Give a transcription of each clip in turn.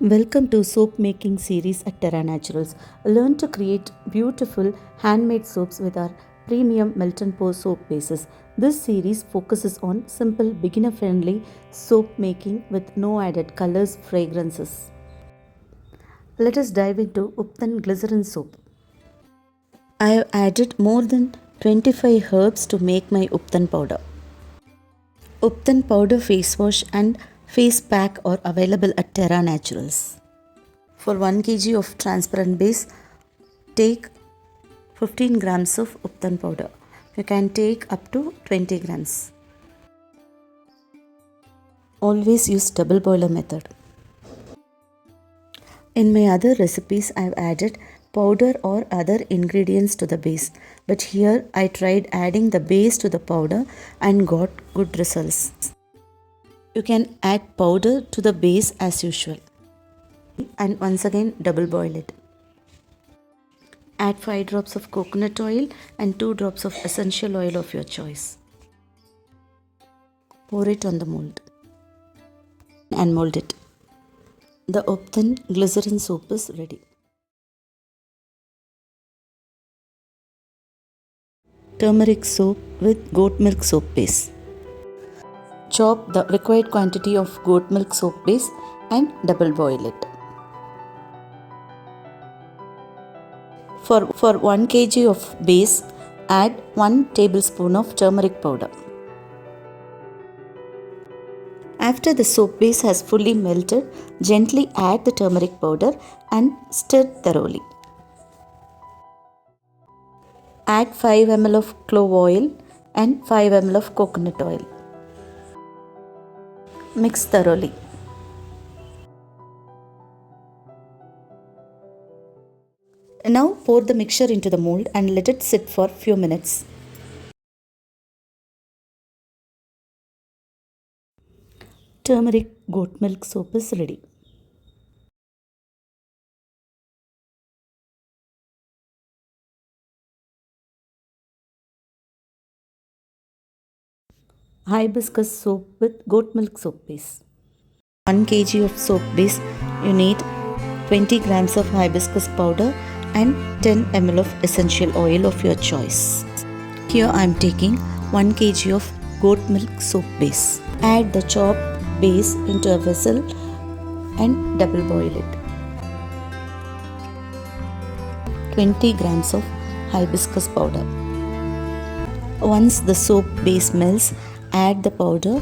Welcome to soap making series at TerraNaturals. Learn to create beautiful handmade soaps with our premium Melt&Pour Soap bases. This series focuses on simple beginner friendly soap making with no added colors, fragrances. Let us dive into Upton Glycerin Soap. I have added more than 25 herbs to make my Upton powder. Upton powder face wash and face pack are available at TerraNaturals. For 1 kg of transparent base, take 15 grams of Upton powder. You can take up to 20 grams. Always use double boiler method. In my other recipes, I have added powder or other ingredients to the base, but here I tried adding the base to the powder and got good results. You can add powder to the base as usual and once again double boil it. Add 5 drops of coconut oil and 2 drops of essential oil of your choice. Pour it on the mold and mold it. The Upton Glycerin soap is ready. Turmeric soap with goat milk soap base. Chop the required quantity of goat milk soap base and double boil it. For 1 kg of base, add 1 tablespoon of turmeric powder. After the soap base has fully melted, gently add the turmeric powder and stir thoroughly. Add 5 ml of clove oil and 5 ml of coconut oil. Mix thoroughly. Now pour the mixture into the mold and let it sit for few minutes. Turmeric goat milk soap is ready. Hibiscus soap with goat milk soap base. 1 kg of soap base, you need 20 grams of hibiscus powder and 10 ml of essential oil of your choice. Here I am taking 1 kg of goat milk soap base. Add the chopped base into a vessel and double boil it. 20 grams of hibiscus powder. Once the soap base melts, add the powder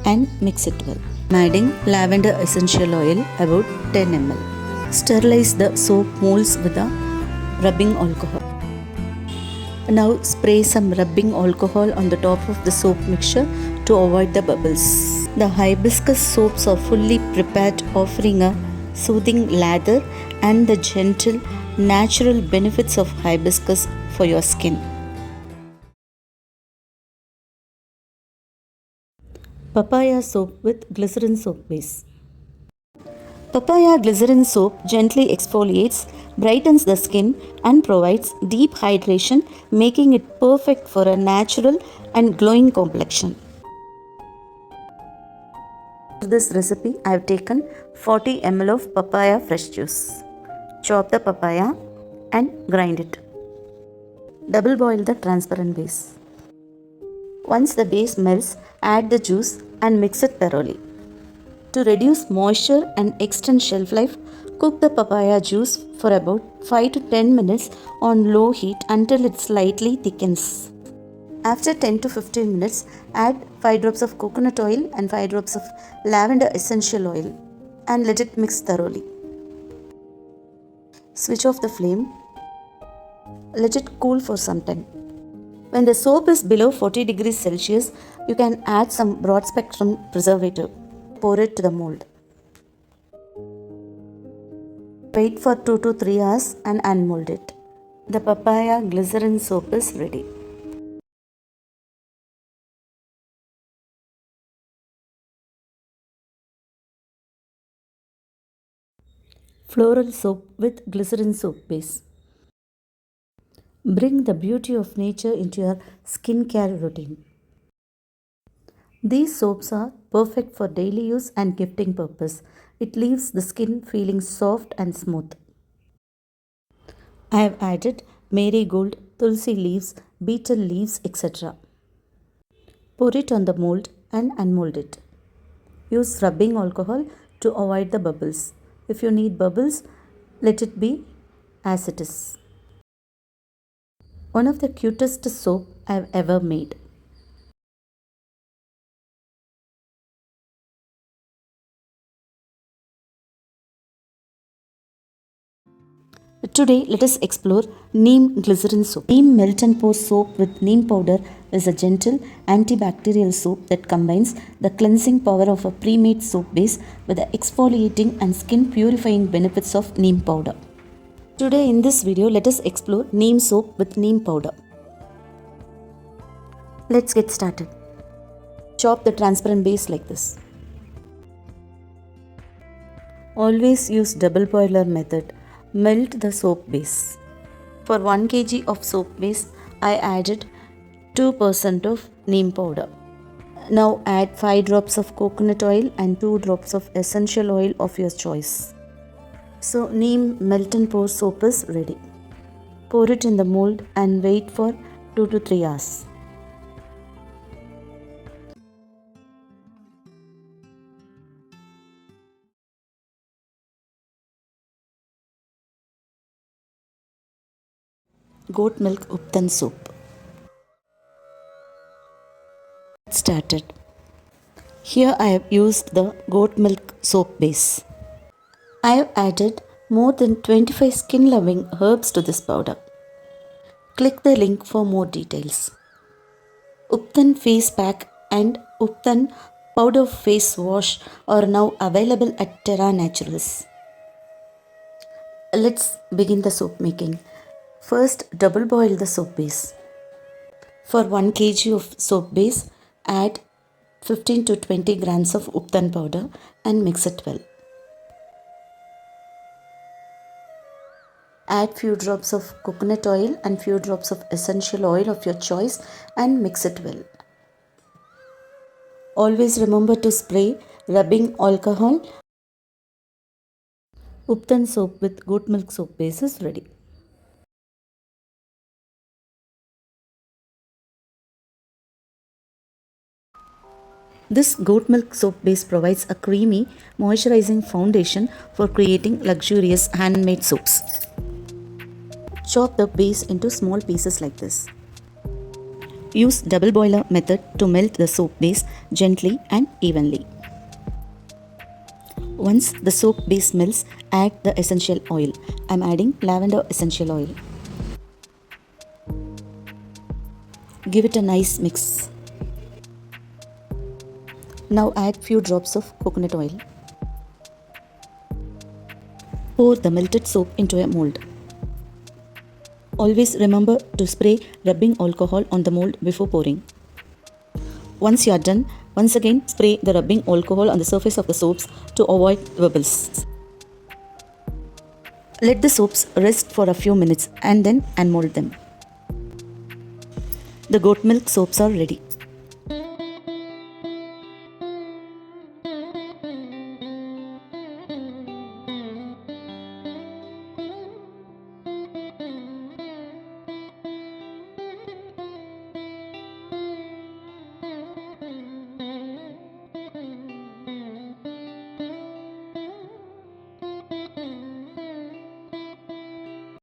and mix it well. I am adding lavender essential oil about 10 ml. Sterilize the soap molds with a rubbing alcohol. Now spray some rubbing alcohol on the top of the soap mixture to avoid the bubbles. The hibiscus soaps are fully prepared, offering a soothing lather and the gentle, natural benefits of hibiscus for your skin. Papaya soap with glycerin soap base. Papaya glycerin soap gently exfoliates, brightens the skin and provides deep hydration, making it perfect for a natural and glowing complexion. For this recipe, I have taken 40 ml of papaya fresh juice. Chop the papaya and grind it. Double boil the transparent base. Once the base melts, add the juice and mix it thoroughly. To reduce moisture and extend shelf life, cook the papaya juice for about 5 to 10 minutes on low heat until it slightly thickens. After 10 to 15 minutes, add 5 drops of coconut oil and 5 drops of lavender essential oil and let it mix thoroughly. Switch off the flame. Let it cool for some time. When the soap is below 40 degrees Celsius, you can add some broad spectrum preservative. Pour it to the mold. Wait for 2 to 3 hours and unmold it. The papaya glycerin soap is ready. Floral soap with glycerin soap base. Bring the beauty of nature into your skincare routine. These soaps are perfect for daily use and gifting purpose. It leaves the skin feeling soft and smooth. I have added marigold, tulsi leaves, betel leaves, etc. Pour it on the mold and unmold it. Use rubbing alcohol to avoid the bubbles. If you need bubbles, let it be as it is. One of the cutest soap I have ever made. Today, let us explore Neem Glycerin Soap. Neem Melt&Pour Soap with neem powder is a gentle antibacterial soap that combines the cleansing power of a pre-made soap base with the exfoliating and skin purifying benefits of neem powder. Today in this video, let us explore neem soap with neem powder. Let's get started. Chop the transparent base like this. Always use double boiler method. Melt the soap base. For 1 kg of soap base, I added 2% of neem powder. Now add 5 drops of coconut oil and 2 drops of essential oil of your choice. So neem melt and pour soap is ready. Pour it in the mold and wait for 2 to 3 hours. Goat milk uptan soap. Started. Here I have used the goat milk soap base. I have added more than 25 skin loving herbs to this powder. Click the link for more details. Uptan face pack and Uptan powder face wash are now available at TerraNaturals. Let's begin the soap making. First, double boil the soap base. For 1 kg of soap base, add 15 to 20 grams of Uptan powder and mix it well. Add few drops of coconut oil and few drops of essential oil of your choice and mix it well. Always remember to spray rubbing alcohol. Uptan soap with goat milk soap base is ready. This goat milk soap base provides a creamy, moisturizing foundation for creating luxurious handmade soaps. Chop the base into small pieces like this. Use double boiler method to melt the soap base gently and evenly. Once the soap base melts, add the essential oil. I am adding lavender essential oil. Give it a nice mix. Now add few drops of coconut oil. Pour the melted soap into a mold. Always remember to spray rubbing alcohol on the mold before pouring. Once you are done, once again spray the rubbing alcohol on the surface of the soaps to avoid bubbles. Let the soaps rest for a few minutes and then unmold them. The goat milk soaps are ready.